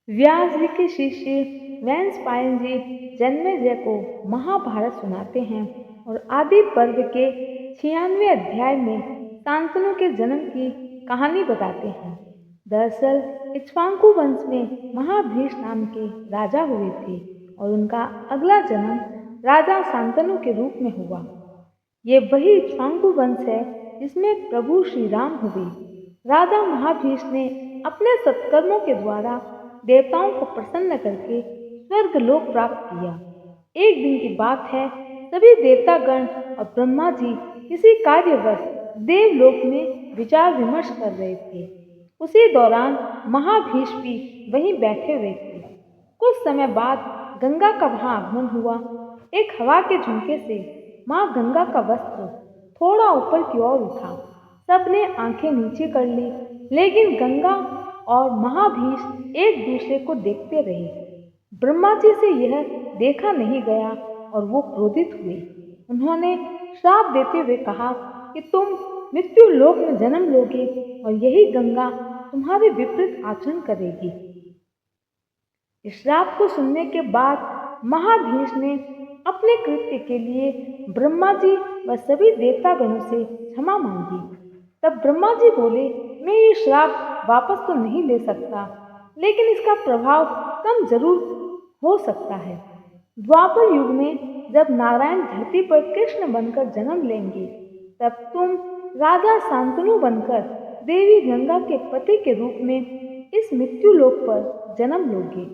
व्यास जी के शिष्य वैशंपायन जी जन्मेजय को महाभारत सुनाते हैं और आदि पर्व के 96वें अध्याय में शांतनु के जन्म की कहानी बताते हैं। दरअसल इक्ष्वाकु वंश में महाभीष नाम के राजा हुए थे और उनका अगला जन्म राजा शांतनु के रूप में हुआ। ये वही इक्ष्वाकु वंश है जिसमें प्रभु श्री राम हुए। राजा महाभीष ने अपने सत्कर्मों के द्वारा देवताओं को प्रसन्न करके स्वर्ग लोक प्राप्त किया। एक दिन की बात है, सभी देवतागण और ब्रह्मा जी किसी कार्यवश देवलोक में विचार विमर्श कर रहे थे। उसी दौरान महाभीष भी वहीं बैठे हुए थे। कुछ समय बाद गंगा का वहां आगमन हुआ। एक हवा के झोंके से माँ गंगा का वस्त्र थोड़ा ऊपर की ओर उठा। सबने आंखें नीचे कर ली, लेकिन गंगा और महाभीष एक दूसरे को देखते रहे। ब्रह्मा जी से यह देखा नहीं गया और वो क्रोधित हुए। उन्होंने श्राप देते हुए कहा कि तुम मृत्यु लोक में जन्म लोगे और यही गंगा तुम्हारे विपरीत आचरण करेगी। इस श्राप को सुनने के बाद महाभीष ने अपने कृत्य के लिए ब्रह्मा जी व सभी देवतागणों से क्षमा मांगी। तब ब्रह्मा जी बोले, मैं ये श्राप वापस तो नहीं ले सकता, लेकिन इसका प्रभाव कम जरूर हो सकता है। द्वापर युग में जब नारायण धरती पर कृष्ण बनकर जन्म लेंगे, तब तुम राजा शांतनु बनकर देवी गंगा के पति के रूप में इस मृत्यु लोक पर जन्म लोगे।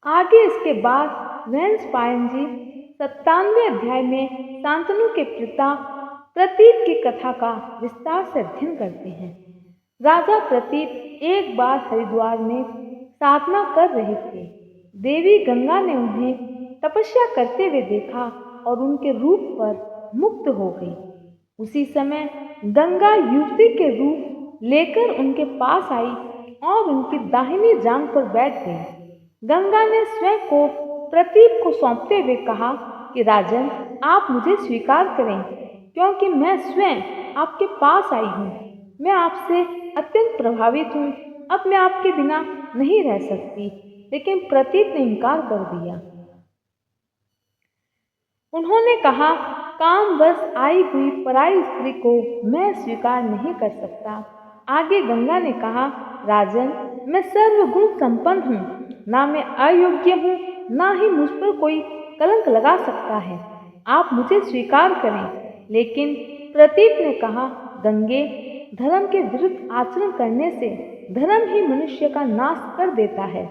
आगे इसके बाद वैशंपायन जी 97वें अध्याय में शांतनु के पिता प्रतीप की कथा का विस्तार से अध्ययन करते हैं। राजा प्रतीप एक बार हरिद्वार में साधना कर रहे थे। देवी गंगा ने उन्हें तपस्या करते हुए देखा और उनके रूप पर मुक्त हो गई। उसी समय गंगा युवती के रूप लेकर उनके पास आई और उनकी दाहिनी जांघ पर बैठ गई। गंगा ने स्वयं को प्रतीप को सौंपते हुए कहा कि राजन, आप मुझे स्वीकार करें, क्योंकि मैं स्वयं आपके पास आई हूँ। मैं आपसे अत्यंत प्रभावित हूँ। अब मैं आपके बिना नहीं रह सकती। लेकिन प्रतीप ने इनकार कर दिया। उन्होंने कहा, कामवश आई हुई पराई स्त्री को मैं स्वीकार नहीं कर सकता। आगे गंगा ने कहा, राजन, मैं सर्वगुण संपन्न हूँ। ना मैं अयोग्य हूँ, ना ही मुझ पर कोई कलंक लगा सकता है। आप मुझे स्वीकार करें। लेकिन प्रतीप ने कहा, गंगे, धर्म के विरुद्ध आचरण करने से धर्म ही मनुष्य का नाश कर देता है।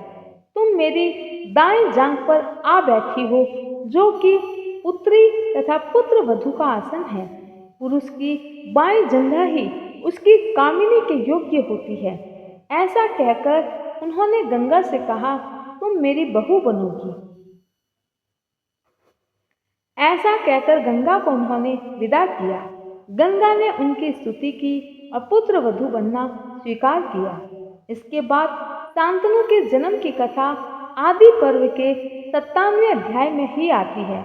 तुम मेरी दाएं जांघ पर आ बैठी हो, जो कि पुत्री तथा पुत्र वधु का आसन है। पुरुष की बाएं जंघा ही उसकी कामिनी के योग्य होती है। ऐसा कहकर उन्होंने गंगा से कहा, तुम मेरी बहू बनोगी। ऐसा कहकर गंगा को उन्होंने विदा किया। गंगा ने उनकी स्तुति की और पुत्र वधु बनना स्वीकार किया। इसके बाद शांतनु के जन्म की कथा आदि पर्व के 97वें अध्याय में ही आती है।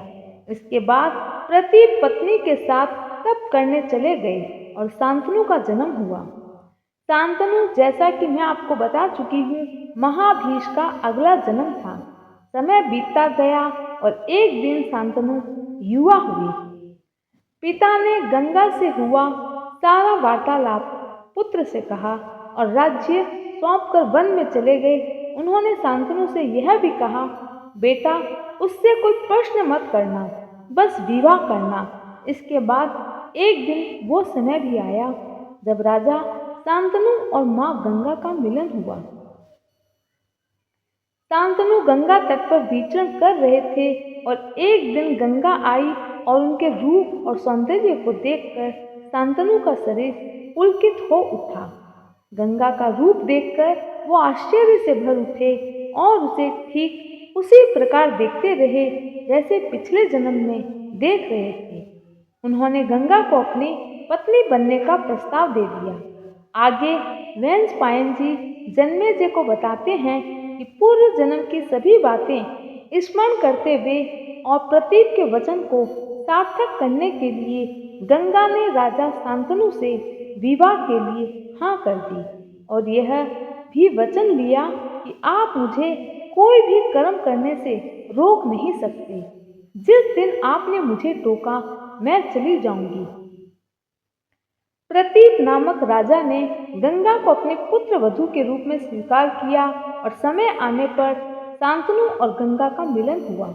इसके बाद प्रतीप पत्नी के साथ तप करने चले गए और शांतनु का जन्म हुआ। शांतनु, जैसा कि मैं आपको बता चुकी हूँ, महाभीष का अगला जन्म था। समय बीतता गया और एक दिन शांतनु युवा हुई। पिता ने गंगा से हुआ सारा वार्तालाप पुत्र से कहा और राज्य सौंपकर वन में चले गए। उन्होंने शांतनु से यह भी कहा, बेटा, उससे कोई प्रश्न मत करना, बस विवाह करना। इसके बाद एक दिन वो समय भी आया जब राजा शांतनु और माँ गंगा का मिलन हुआ। शांतनु गंगा तट पर विचरण कर रहे थे और एक दिन गंगा आई और उनके रूप और सौंदर्य को देखकर शांतनु का शरीर पुलकित हो उठा। गंगा का रूप देखकर वो आश्चर्य से भर उठे और उसे ठीक उसी प्रकार देखते रहे जैसे पिछले जन्म में देख रहे थे। उन्होंने गंगा को अपनी पत्नी बनने का प्रस्ताव दे दिया। आगे वैशंपायन जी जन्मेजय को बताते हैं कि पूर्व जन्म की सभी बातें स्मरण करते हुए और प्रतीप के वचन को सार्थक करने के लिए गंगा ने राजा शांतनु से विवाह के लिए हाँ कर दी और यह भी वचन लिया कि आप मुझे कोई भी कर्म करने से रोक नहीं सकते। जिस दिन आपने मुझे टोका मैं चली जाऊंगी। प्रतीप नामक राजा ने गंगा को अपने पुत्र वधू के रूप में स्वीकार किया और समय आने पर शांतनु और गंगा का मिलन हुआ।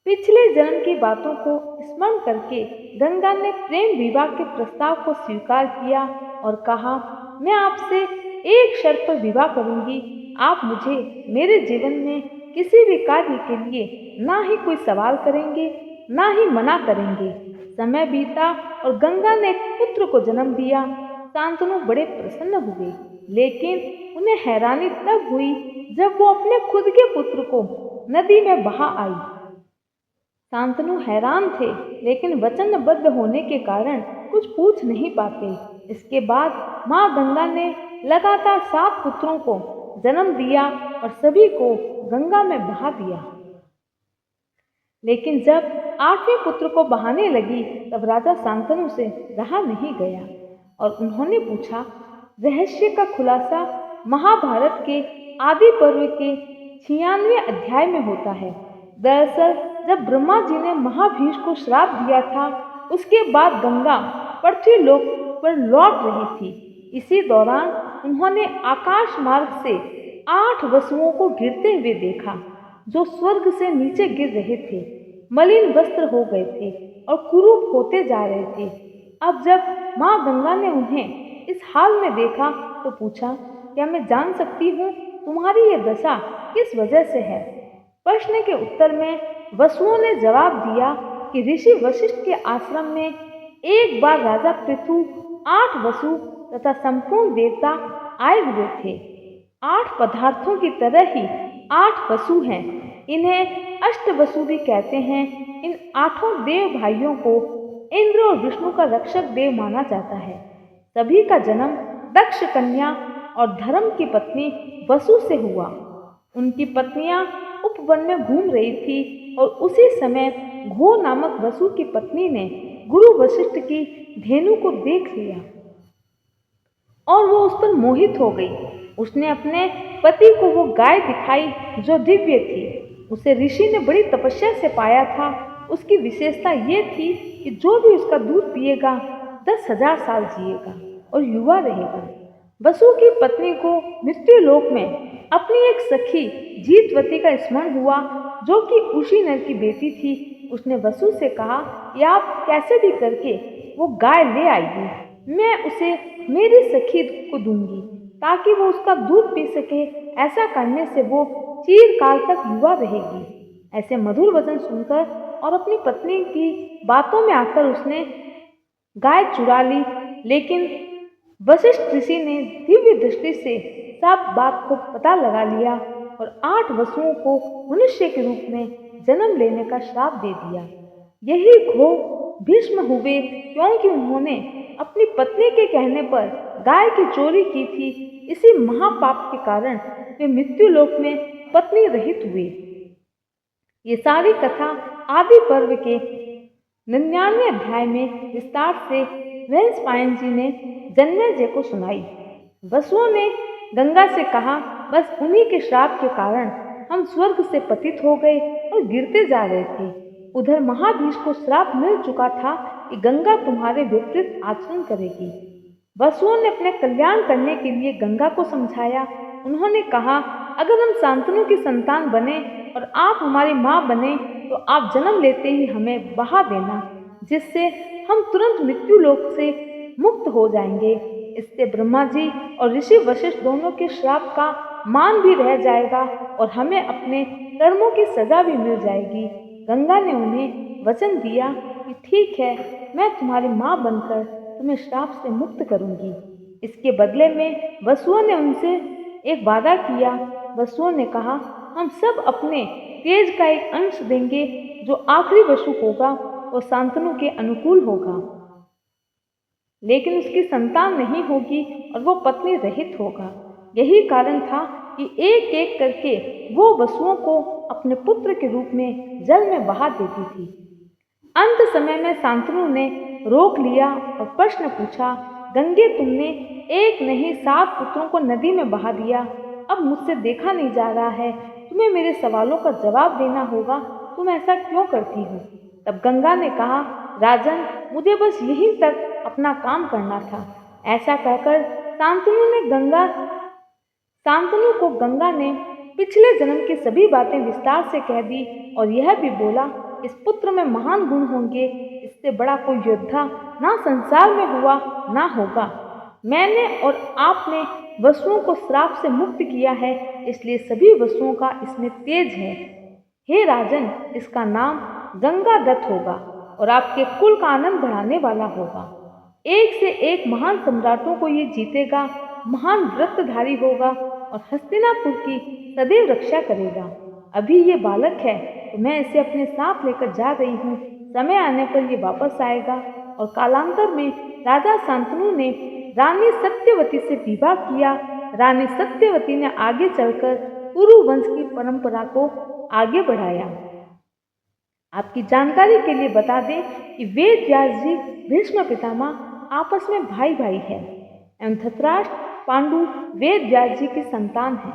पिछले जन्म की बातों को स्मरण करके गंगा ने प्रेम विवाह के प्रस्ताव को स्वीकार किया और कहा, मैं आपसे एक शर्त पर विवाह करूंगी। आप मुझे मेरे जीवन में किसी भी कार्य के लिए ना ही कोई सवाल करेंगे ना ही मना करेंगे। समय बीता और गंगा ने एक पुत्र को जन्म दिया। शांतनु बड़े प्रसन्न हुए, लेकिन उन्हें हैरानी तब हुई जब वो अपने खुद के पुत्र को नदी में बहा आई। शांतनु हैरान थे, लेकिन वचनबद्ध होने के कारण कुछ पूछ नहीं पाते। इसके बाद माँ गंगा ने लगातार 7 पुत्रों को जन्म दिया और सभी को गंगा में बहा दिया। लेकिन जब 8वें पुत्र को बहाने लगी तब राजा शांतनु से रहा नहीं गया और उन्होंने पूछा, रहस्य का खुलासा महाभारत के आदि पर्व के 96वें अध्याय में होता है। दरअसल जब ब्रह्मा जी ने महाभीष को श्राप दिया था, उसके बाद गंगा पृथ्वी लोक पर लौट रही थी। इसी दौरान उन्होंने आकाश मार्ग से 8 वसुओं को गिरते हुए देखा, जो स्वर्ग से नीचे गिर रहे थे, मलिन वस्त्र हो गए थे और कुरूप होते जा रहे थे। अब जब माँ गंगा ने उन्हें इस हाल में देखा तो पूछा, क्या मैं जान सकती हूँ तुम्हारी यह दशा किस वजह से है? प्रश्न के उत्तर में वसुओं ने जवाब दिया कि ऋषि वशिष्ठ के आश्रम में एक बार राजा पृथु 8 वसु तथा संपूर्ण देवता आए हुए थे। 8 पदार्थों की तरह ही 8 वसु हैं। इन्हें अष्टवसु भी कहते हैं। इन 8 देव भाइयों को इंद्र और विष्णु का रक्षक देव माना जाता है। सभी का जन्म दक्ष कन्या और धर्म की पत्नी वसु से हुआ। उनकी पत्नियां उपवन में घूम रही थी और उसी समय घो नामक वसु की पत्नी ने गुरु वशिष्ठ की धेनु को देख लिया और वो उस पर मोहित हो गई। उसने अपने पति को वो गाय दिखाई जो दिव्य थी। उसे ऋषि ने बड़ी तपस्या से पाया था। उसकी विशेषता ये थी कि जो भी उसका दूध पिएगा 10,000 साल जिएगा और युवा रहेगा। वसु की पत्नी को मृत्यु लोक में अपनी एक सखी जीतवती का स्मरण हुआ, जो कि उसी नर की बेटी थी। उसने वसु से कहा कि आप कैसे भी करके वो गाय ले आइए, मैं उसे मेरी सखी को दूंगी ताकि वो उसका दूध पी सके। ऐसा करने से वो चिरकाल तक युवा रहेगी। ऐसे मधुर वचन सुनकर और अपनी पत्नी की बातों में आकर उसने गाय चुरा ली, लेकिन वशिष्ठ ऋषि ने दिव्य दृष्टि से सब बात को पता लगा लिया और 8 वसुओं को मनुष्य के रूप में जन्म लेने का श्राप दे दिया। यही घो भीष्म हुए, क्योंकि उन्होंने अपनी पत्नी के कहने पर गाय की चोरी की थी। इसी महापाप के कारण वे मृत्यु लोक में पत्नी रहित हुए। ये सारी कथा आदि पर्व के 99वें अध्याय में विस्तार से वेंसपायन जी ने जन्मेजय को सुनाई। वसुओं ने गंगा से कहा, बस उन्हीं के श्राप के कारण हम स्वर्ग से पतित हो गए और गिरते जा रहे थे। उधर महाभीष को श्राप मिल चुका था कि गंगा तुम्हारे विपरीत आचरण करेगी। वसुओं ने अपने कल्याण करने के लिए गंगा को समझाया। उन्होंने कहा, अगर हम शांतनु की संतान बने और आप हमारी माँ बने तो आप जन्म लेते ही हमें बहा देना, जिससे हम तुरंत मृत्यु लोक से मुक्त हो जाएंगे। इससे ब्रह्मा जी और ऋषि वशिष्ठ दोनों के श्राप का मान भी रह जाएगा और हमें अपने कर्मों की सजा भी मिल जाएगी। गंगा ने उन्हें वचन दिया कि ठीक है, मैं तुम्हारी माँ बनकर तुम्हें श्राप से मुक्त करूंगी। इसके बदले में वसुओं ने उनसे एक वादा किया। वसुओं ने कहा, हम सब अपने तेज का एक अंश देंगे, जो आखिरी वसु होगा वो शांतनु के अनुकूल होगा, लेकिन उसकी संतान नहीं होगी और वो पत्नी रहित होगा। यही कारण था कि एक एक करके वो वसुओं को अपने पुत्र के रूप में जल में बहा देती थी। अंत समय में शांतनु ने रोक लिया और प्रश्न पूछा, गंगे तुमने एक नहीं 7 पुत्रों को नदी में बहा दिया। अब मुझसे देखा नहीं जा रहा है, तुम्हें मेरे सवालों का जवाब देना होगा, तुम ऐसा क्यों करती हो? तब गंगा ने कहा, राजन, मुझे बस यहीं तक अपना काम करना था। ऐसा कहकर शांतनु को गंगा ने पिछले जन्म की सभी बातें विस्तार से कह दी और यह भी बोला, इस पुत्र में महान गुण होंगे, इससे बड़ा कोई योद्धा ना संसार में हुआ ना होगा। मैंने और आपने वसुओं को श्राप से मुक्त किया है, इसलिए सभी वसुओं का इसमें तेज है। हे राजन, इसका नाम गंगादत्त होगा और आपके कुल का आनंद बढ़ाने वाला होगा। एक से एक महान सम्राटों को ये जीतेगा, महान व्रतधारी होगा और हस्तिनापुर की सदैव रक्षा करेगा। अभी ये बालक है तो मैं इसे अपने साथ लेकर जा रही हूँ। समय आने पर ये वापस आएगा और कालांतर में राजा शांतनु ने रानी सत्यवती से विवाह किया। रानी सत्यवती ने आगे चलकर कुरु वंश की परंपरा को आगे बढ़ाया। आपकी जानकारी के लिए बता दें कि वेद व्यास जी भीष्म पितामह आपस में भाई भाई है एवं धृतराष्ट्र पांडु वेद व्यास जी की संतान है।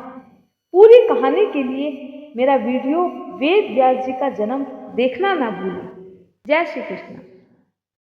पूरी कहानी के लिए मेरा वीडियो वेद व्यास जी का जन्म देखना ना भूलें। जय श्री कृष्ण।